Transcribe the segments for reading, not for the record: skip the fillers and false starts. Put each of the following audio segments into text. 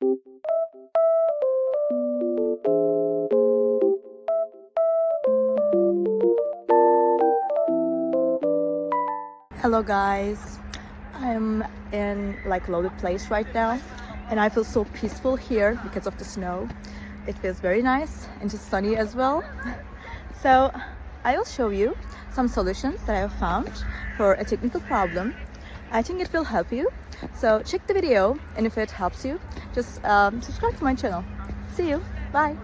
Hello guys, I'm in like loaded place right now and I feel so peaceful here because of the snow. It feels very nice and just sunny as well. So I will show you some solutions that I have found for a technical problem. I think it will help you. So check the video, and if it helps you, just subscribe to my channel. See you. Bye.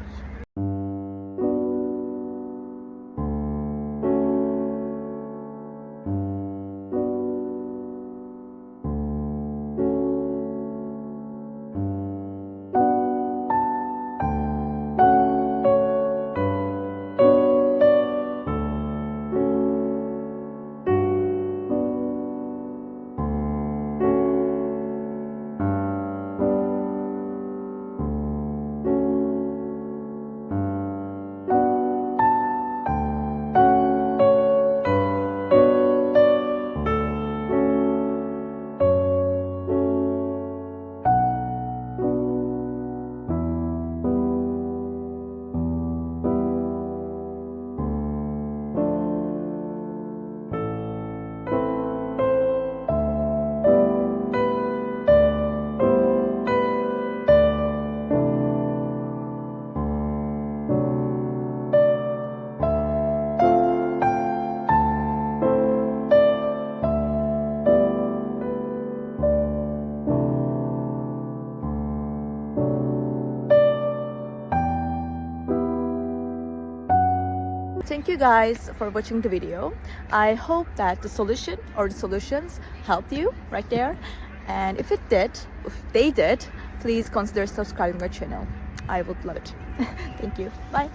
Thank you guys for watching the video. I hope that the solution or the solutions helped you right there. And if they did, please consider subscribing my channel. I would love it. Thank you. Bye.